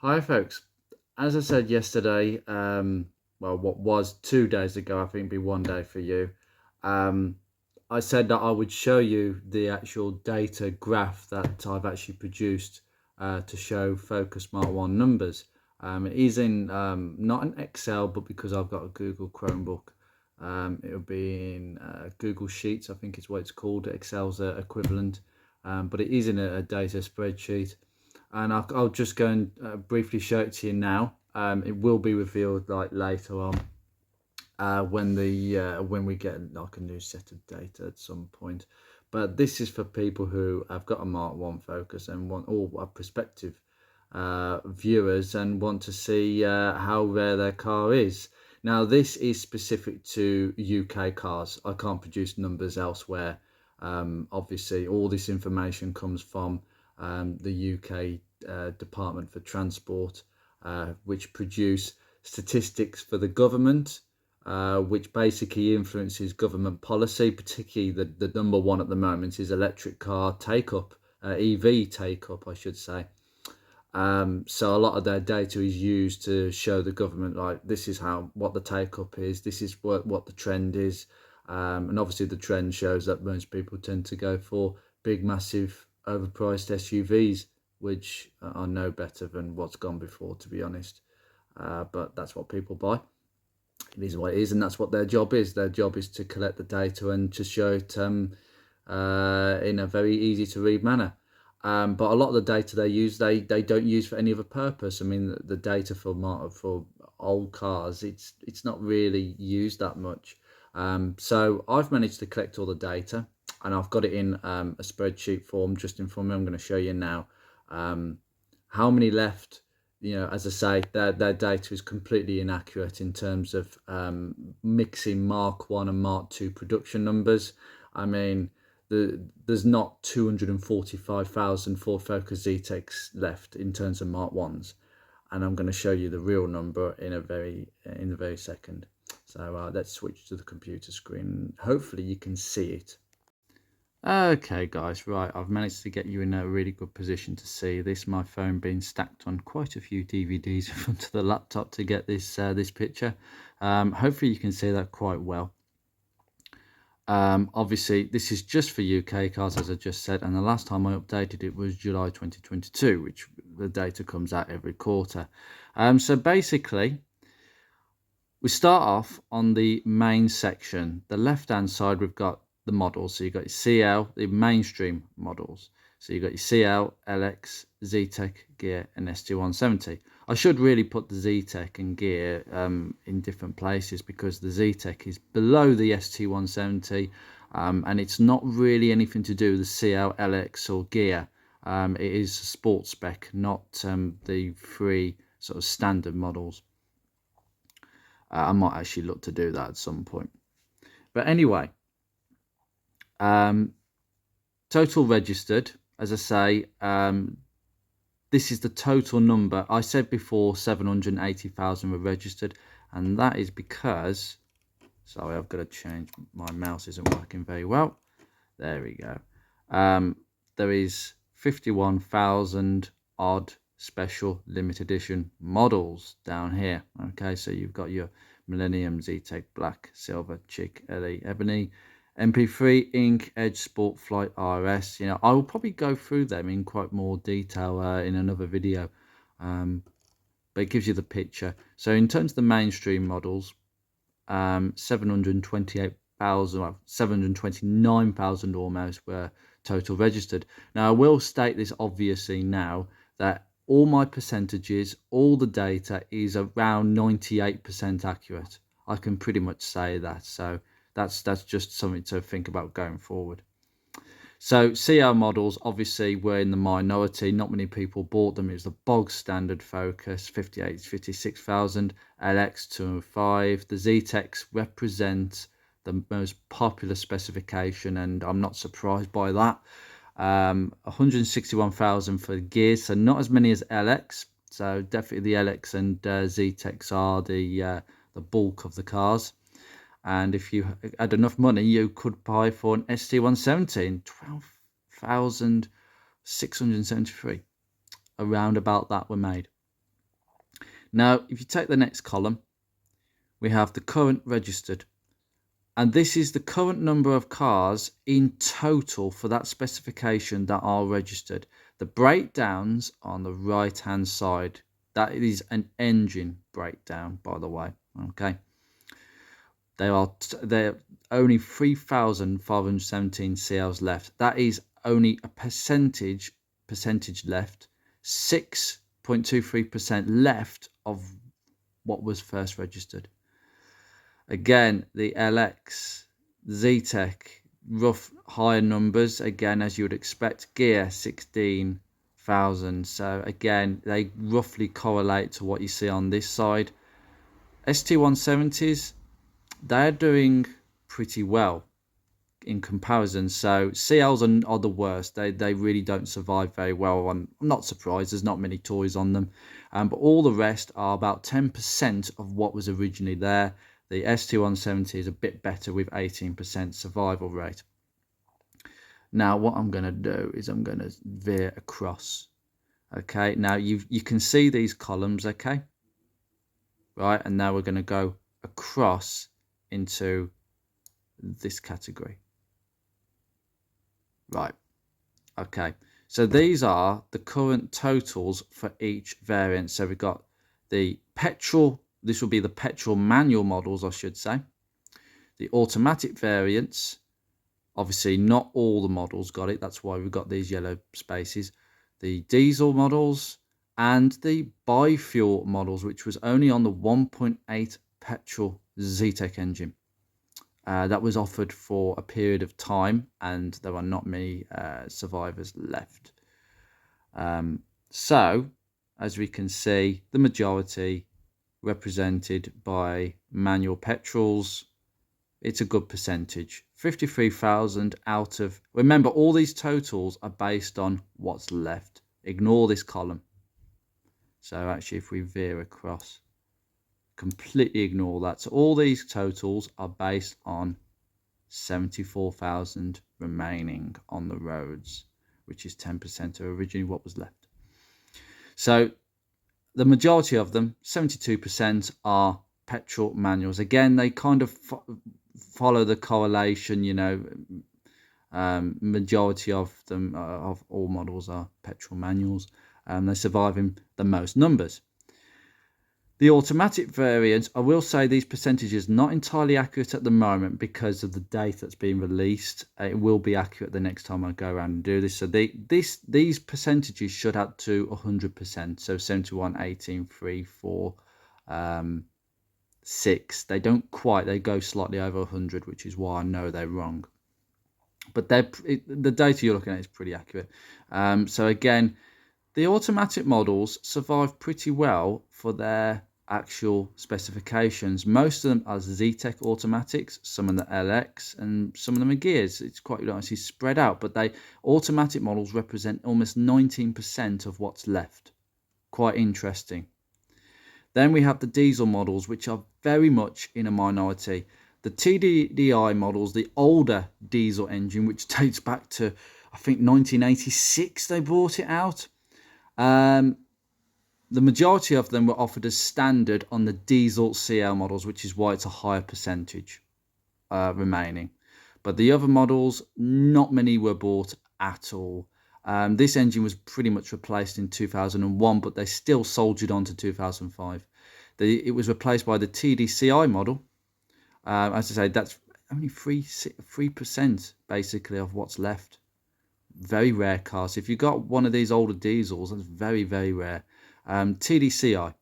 Hi folks, as I said yesterday, well, what was 2 days ago, I think it'd be one day for you. Um, I said that I would show you the actual data graph that I've actually produced to show Focus Smart 1 numbers. It is in not an Excel, but because I've got a Google Chromebook, it'll be in Google Sheets, I think is what it's called. Excel's equivalent, but it is in a data spreadsheet. And I'll just go and briefly show it to you now. It will be revealed like later on when we get like a new set of data at some point. But this is for people who have got a Mark 1 Focus and want all prospective viewers and want to see how rare their car is. Now this is specific to UK cars. I can't produce numbers elsewhere. Obviously all this information comes from the UK Department for Transport, which produce statistics for the government, which basically influences government policy. Particularly the number one at the moment is electric car take-up, EV take-up, I should say. So a lot of their data is used to show the government, like, this is what the take-up is, this is what the trend is. And obviously the trend shows that most people tend to go for big, massive, overpriced SUVs, which are no better than what's gone before, to be honest. But that's what people buy. It is what it is, and that's what their job is. Their job is to collect the data and to show it in a very easy to read manner. But a lot of the data they use, they don't use for any other purpose. I mean, the data for old cars, it's not really used that much. So I've managed to collect all the data, and I've got it in a spreadsheet form just in front of me. I'm going to show you now how many left. As I say, their data is completely inaccurate in terms of mixing Mark 1 and Mark 2 production numbers. I mean, there's not 245,000 Ford Focus Zetec's left in terms of Mark 1s, and I'm going to show you the real number in a very second. So let's switch to the computer screen. Hopefully you can see it. Okay guys, right, I've managed to get you in a really good position to see this. My phone being stacked on quite a few DVDs in front of the laptop to get this this picture. Hopefully you can see that quite well. Obviously this is just for UK cars, as I just said, and the last time I updated it was July 2022, which the data comes out every quarter. So basically we start off on the main section. The left hand side we've got the models. So you've got your CL, the mainstream models. So you've got your CL, LX, Zetec, Gear and ST170. I should really put the Zetec and Gear in different places, because the Zetec is below the ST170 and it's not really anything to do with the CL, LX or Gear. It is a sports spec, not the free sort of standard models. I might actually look to do that at some point. But anyway, total registered, as I say, this is the total number. I said before 780,000 were registered, and that is because, sorry, I've got to change, my mouse isn't working very well. There we go. There is 51,000 odd special limited edition models down here. Okay, so you've got your Millennium, Zetec, Black, Silver, Chick, LE, Ebony, MP3, Ink, Edge, Sport, Flight, RS. I will probably go through them in quite more detail in another video, but it gives you the picture. So in terms of the mainstream models, 729,000 almost were total registered. Now I will state this obviously now, that all my percentages, all the data is around 98% accurate. I can pretty much say that. So that's just something to think about going forward. So CR models obviously were in the minority. Not many people bought them. It was the bog standard Focus, 56,000, LX 205. The Zetecs represent the most popular specification, and I'm not surprised by that. 161,000 for gears, so not as many as LX. So definitely the LX and Zetecs are the bulk of the cars. And if you had enough money, you could buy for an ST170, 12,673. Around about that were made. Now, if you take the next column, we have the current registered. And this is the current number of cars in total for that specification that are registered. The breakdowns on the right-hand side, that is an engine breakdown, by the way. Okay. There are only 3,517 CLs left. That is only a percentage left, 6.23% left of what was first registered. Again, the LX, ZTEC, rough higher numbers, again, as you would expect. Gear, 16,000. So again, they roughly correlate to what you see on this side. ST170s, they're doing pretty well in comparison. So CLs are the worst. They really don't survive very well. I'm not surprised. There's not many toys on them. But all the rest are about 10% of what was originally there. The ST170 is a bit better with 18% survival rate. Now what I'm going to do is I'm going to veer across. Okay, now you can see these columns, okay? Right, and now we're going to go across into this category. Right, okay. So these are the current totals for each variant. So we've got the petrol. This will be the petrol manual models, I should say. The automatic variants, obviously not all the models got it. That's why we've got these yellow spaces. The diesel models and the bi-fuel models, which was only on the 1.8 petrol ZTEC engine. That was offered for a period of time, and there are not many survivors left. So, as we can see, the majority represented by manual petrols. It's a good percentage. 53,000 out of... Remember, all these totals are based on what's left. Ignore this column. So actually, if we veer across, completely ignore that. So all these totals are based on 74,000 remaining on the roads, which is 10% of originally what was left. So the majority of them, 72%, are petrol manuals. Again, they kind of follow the correlation, you know. Majority of them, of all models, are petrol manuals. They're surviving the most numbers. The automatic variants, I will say these percentages not entirely accurate at the moment because of the data that's being released. It will be accurate the next time I go around and do this. So these percentages should add to 100%. So 71, 18, 3, 4, 6. They don't quite. They go slightly over 100, which is why I know they're wrong. But the data you're looking at is pretty accurate. So again, the automatic models survive pretty well for their actual specifications. Most of them are ZTEC automatics, some of the LX, and some of them are gears. It's quite nicely spread out, but automatic models represent almost 19% of what's left. Quite interesting. Then we have the diesel models, which are very much in a minority. The TDI models, the older diesel engine, which dates back to, I think, 1986, they brought it out. The majority of them were offered as standard on the diesel CL models, which is why it's a higher percentage remaining. But the other models, not many were bought at all. This engine was pretty much replaced in 2001, but they still soldiered on to 2005. It was replaced by the TDCI model. As I say, that's only 3% basically of what's left. Very rare cars. If you've got one of these older diesels, that's very, very rare. TDCI.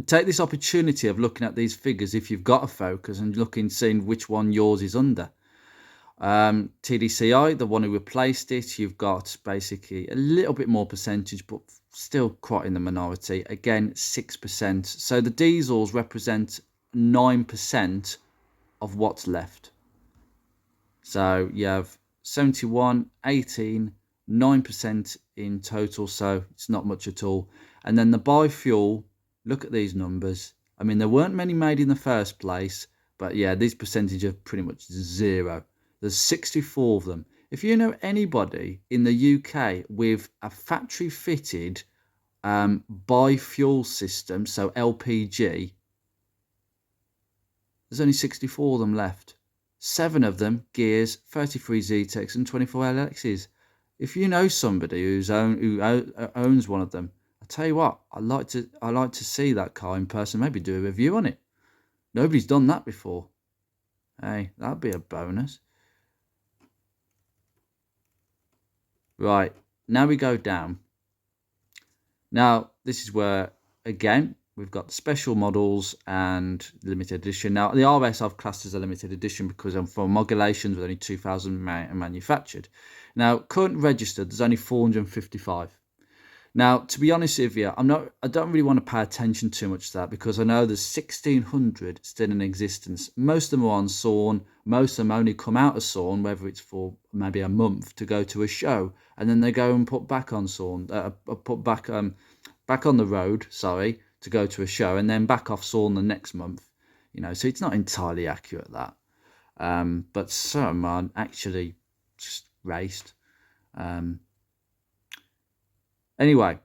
Take this opportunity of looking at these figures if you've got a Focus and seeing which one yours is under. TDCI, the one who replaced it, you've got basically a little bit more percentage, but still quite in the minority. Again, 6%. So the diesels represent 9% of what's left. So you have 71, 18, 9% in total, so it's not much at all. And then the bi-fuel, look at these numbers. I mean, there weren't many made in the first place, but yeah, these percentages are pretty much zero. There's 64 of them. If you know anybody in the UK with a factory fitted bi-fuel system, so LPG, there's only 64 of them left. 7 of them gears, 33 ZTECs and 24 LXs. If you know somebody who owns one of them, I tell you what, I like to see that car in person. Maybe do a review on it. Nobody's done that before. Hey, that'd be a bonus. Right, now we go down. Now this is where again we've got the special models and limited edition. Now the RS I've classed as a limited edition because I'm for modulations with only 2,000 manufactured. Now current registered, there's only 455. Now, to be honest with you, I don't really want to pay attention too much to that because I know there's 1,600 still in existence. Most of them are on Sawn. Most of them only come out of Sawn, whether it's for maybe a month to go to a show, and then they go and put back on Sawn, put back on the road, sorry, to go to a show, and then back off Sawn the next month. You know, so it's not entirely accurate that. But some are actually just raced. Anyway,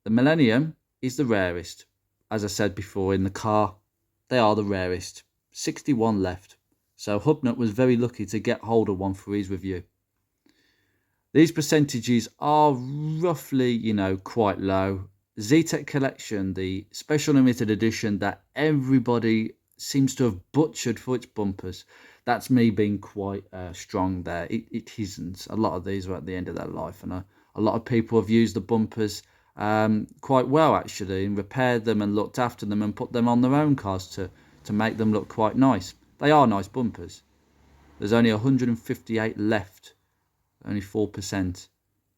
the Millennium is the rarest. As I said before, in the car, they are the rarest. 61 left. So Hubnut was very lucky to get hold of one for his review. These percentages are roughly, you know, quite low. ZTEC Collection, the special limited edition that everybody seems to have butchered for its bumpers. That's me being quite strong there. It isn't. A lot of these are at the end of their life, and a lot of people have used the bumpers quite well actually, and repaired them and looked after them and put them on their own cars to make them look quite nice. They are nice bumpers. There's only 158 left, only 4%.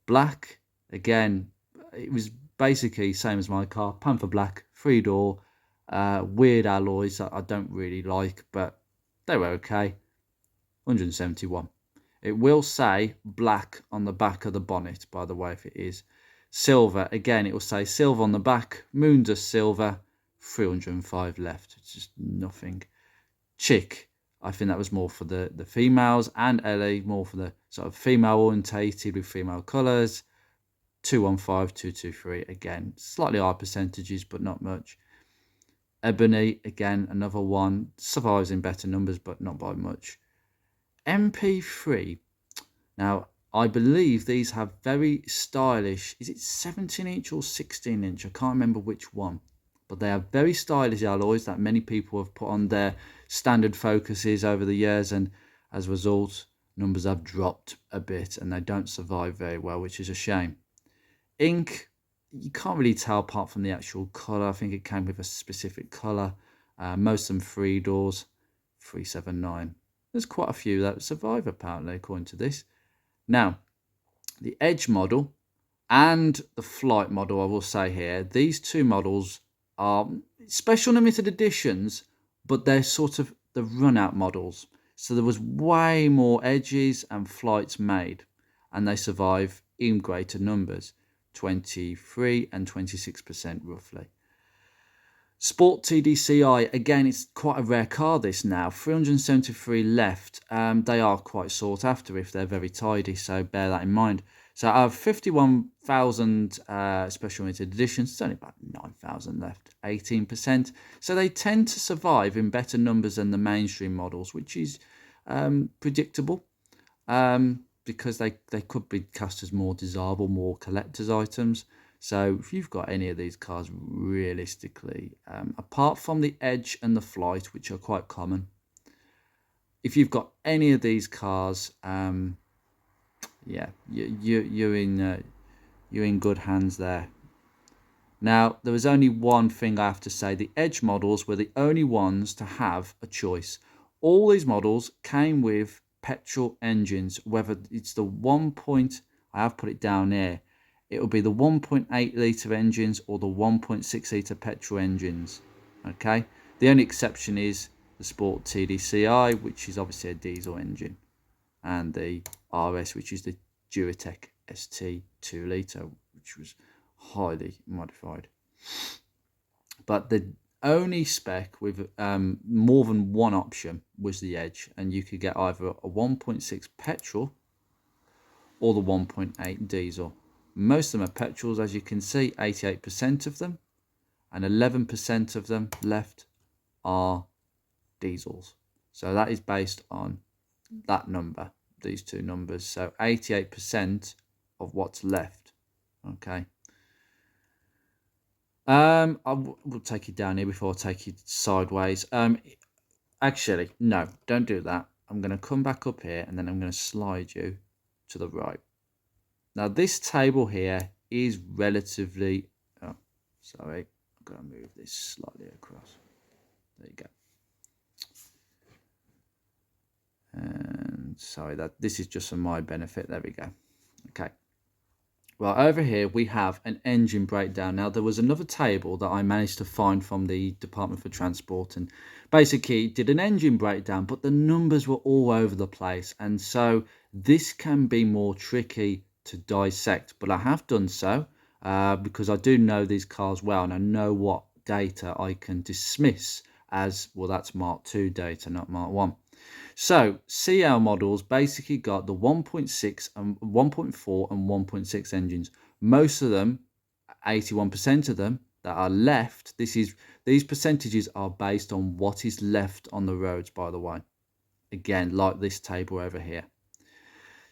Black, again, it was basically same as my car, Panther Black, 3-door, weird alloys that I don't really like, but they were okay. 171. It will say black on the back of the bonnet, by the way, if it is. Silver, again, it will say silver on the back. Moondust silver, 305 left. It's just nothing. Chick, I think that was more for the females, and Ellie, more for the sort of female orientated with female colours. 215, 223, again, slightly higher percentages, but not much. Ebony, again, another one. Survives in better numbers, but not by much. MP3. Now, I believe these have very stylish, is it 17-inch or 16-inch? I can't remember which one. But they have very stylish alloys that many people have put on their standard Focuses over the years. And as a result, numbers have dropped a bit and they don't survive very well, which is a shame. Ink, you can't really tell apart from the actual colour. I think it came with a specific colour. Most of them 3 doors, 379. There's quite a few that survive apparently, according to this. Now, the Edge model and the Flight model, I will say here, these two models are special limited editions, but they're sort of the run-out models. So there was way more Edges and Flights made, and they survive in greater numbers, 23 and 26% roughly. Sport TDCi, again, it's quite a rare car this now. 373 left. They are quite sought after if they're very tidy, so bear that in mind. So out of 51,000 special limited editions, it's only about 9,000 left, 18%. So they tend to survive in better numbers than the mainstream models, which is predictable because they could be cast as more desirable, more collector's items. So if you've got any of these cars, realistically, apart from the Edge and the Flight, which are quite common, if you've got any of these cars, yeah, you're in good hands there. Now, there was only one thing I have to say. The Edge models were the only ones to have a choice. All these models came with petrol engines, whether it's the I have put it down here, it will be the 1.8 litre engines or the 1.6 litre petrol engines. Okay, the only exception is the Sport TDCi, which is obviously a diesel engine, and the RS, which is the Duratec ST 2 litre, which was highly modified. But the only spec with more than one option was the Edge, and you could get either a 1.6 petrol or the 1.8 diesel. Most of them are petrols, as you can see, 88% of them, and 11% of them left are diesels. So that is based on that number, these two numbers. So 88% of what's left. Okay. We'll take you down here before I take you sideways. Actually, no, don't do that. I'm going to come back up here and then I'm going to slide you to the right. Now, this table here is relatively... Oh, sorry. I'm going to move this slightly across. There you go. And sorry, this is just for my benefit. There we go. Okay. Well, over here we have an engine breakdown. Now, there was another table that I managed to find from the Department for Transport, and basically did an engine breakdown, but the numbers were all over the place. And so this can be more tricky to dissect, but I have done so because I do know these cars well, and I know what data I can dismiss as, well, that's Mark II data, not Mark 1. So CL models basically got the 1.6 and 1.4 and 1.6 engines. Most of them, 81% of them that are left, these percentages are based on what is left on the roads, by the way. Again, like this table over here.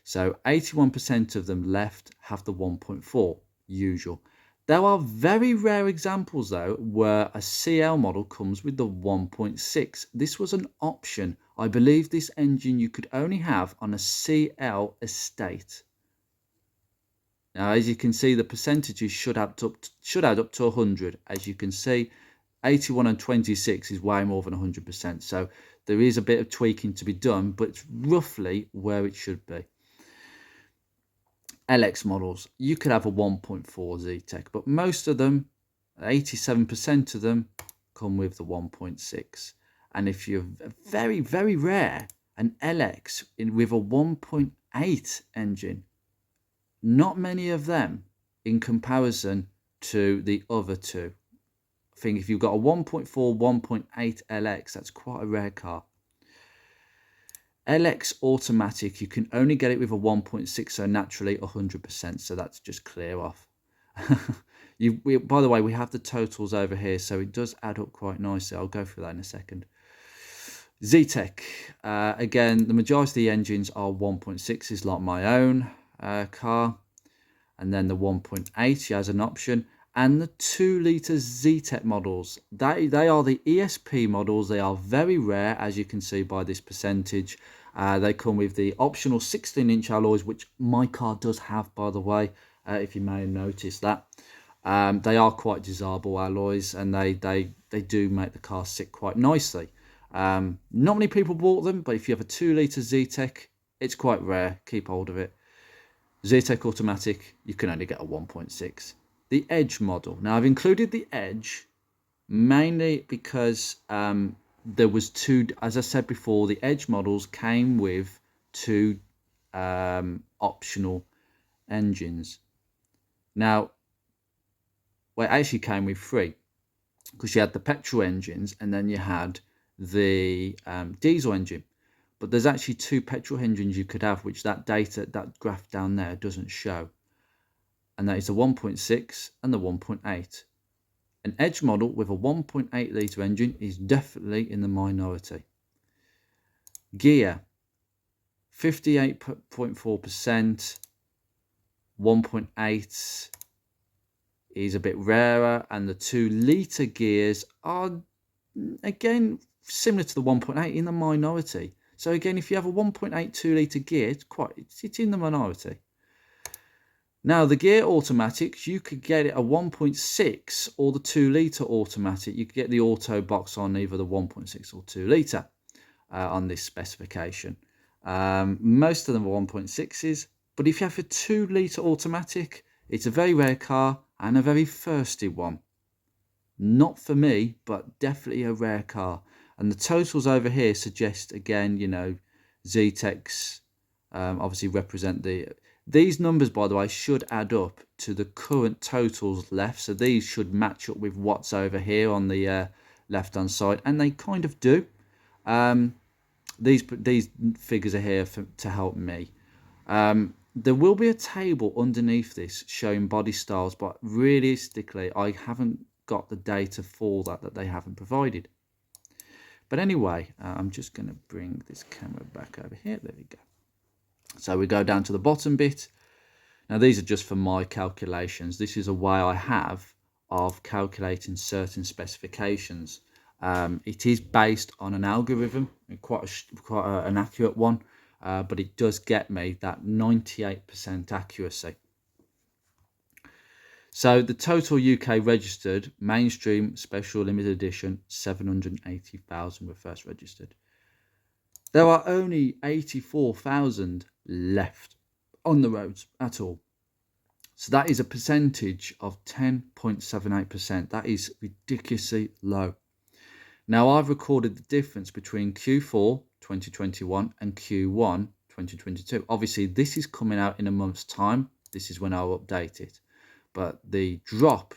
So 81% of them left have the 1.4, usual. There are very rare examples, though, where a CL model comes with the 1.6. This was an option. I believe this engine you could only have on a CL estate. Now, as you can see, the percentages should add up to 100. As you can see, 81 and 26 is way more than 100%. So there is a bit of tweaking to be done, but it's roughly where it should be. LX models, you could have a 1.4 ZTEC, but most of them, 87% of them, come with the 1.6. And if you're very, very rare, an LX with a 1.8 engine, not many of them in comparison to the other two. I think if you've got a 1.4, 1.8 LX, that's quite a rare car. LX automatic, you can only get it with a 1.6, so naturally 100%, so that's just clear off. By the way, we have the totals over here, so it does add up quite nicely. I'll go through that in a second. ZTEC, again, the majority of the engines are 1.6s, like my own car, and then the 1.8 has an option, and the 2-litre ZTEC models. They are the ESP models. They are very rare, as you can see by this percentage. They come with the optional 16-inch alloys, which my car does have, by the way, if you may have noticed that. They are quite desirable alloys, and they do make the car sit quite nicely. Not many people bought them, but if you have a 2-litre ZTEC, it's quite rare. Keep hold of it. ZTEC automatic, you can only get a 1.6. The Edge model. Now, I've included the Edge mainly because there was two, as I said before, the Edge models came with two optional engines. Now, well, it actually came with three, because you had the petrol engines and then you had the diesel engine. But there's actually two petrol engines you could have, which that graph down there doesn't show. And that is the 1.6 and the 1.8. An Edge model with a 1.8 litre engine is definitely in the minority. Gear, 58.4%, 1.8 is a bit rarer, and the 2-litre gears are, again, similar to the 1.8, in the minority. So again, if you have a 1.8 2-litre gear, it's in the minority. Now, the gear automatics, you could get it a 1.6 or the 2-litre automatic. You could get the auto box on either the 1.6 or 2-litre on this specification. Most of them are 1.6s, but if you have a 2-litre automatic, it's a very rare car and a very thirsty one. Not for me, but definitely a rare car. And the totals over here suggest, again, you know, ZTECs obviously represent these numbers, by the way, should add up to the current totals left. So these should match up with what's over here on the left-hand side, and they kind of do. These figures are here to help me. There will be a table underneath this showing body styles, but realistically, I haven't got the data for that they haven't provided. But anyway, I'm just going to bring this camera back over here. There we go. So we go down to the bottom bit. Now these are just for my calculations. This is a way I have of calculating certain specifications. It is based on an algorithm, quite an accurate one, but it does get me that 98% accuracy. So the total UK registered mainstream special limited edition 780,000 were first registered. There are only 84,000 left on the roads at all. So that is a percentage of 10.78%. That is ridiculously low. Now I've recorded the difference between Q4 2021 and Q1 2022. Obviously this is coming out in a month's time. This is when I'll update it. But the drop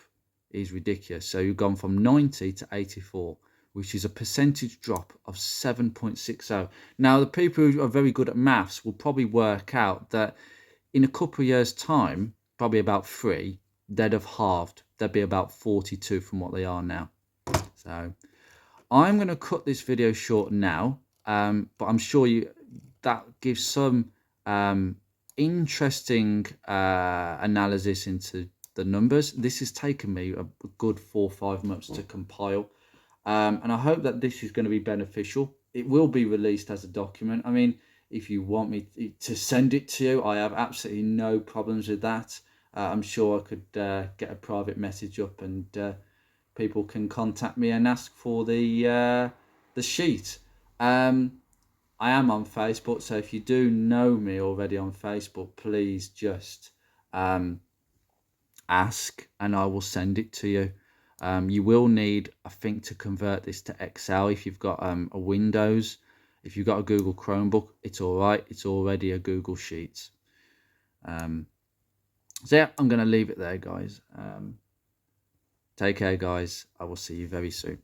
is ridiculous. So you've gone from 90 to 84, which is a percentage drop of 7.60. Now the people who are very good at maths will probably work out that in a couple of years' time, probably about 3, they'd have halved. They'd be about 42 from what they are now. So I'm going to cut this video short now, but I'm sure that gives some interesting analysis into the numbers. This has taken me a good 4 or 5 months to compile, and I hope that this is going to be beneficial. It will be released as a document. I mean, if you want me to send it to you, I have absolutely no problems with that. I'm sure I could get a private message up, and people can contact me and ask for the sheet. I am on Facebook, so if you do know me already on Facebook, please just ask and I will send it to you. You will need, I think, to convert this to Excel if you've got a Windows. If you've got a Google Chromebook, it's all right. It's already a Google Sheets. So yeah, I'm going to leave it there, guys. Take care, guys. I will see you very soon.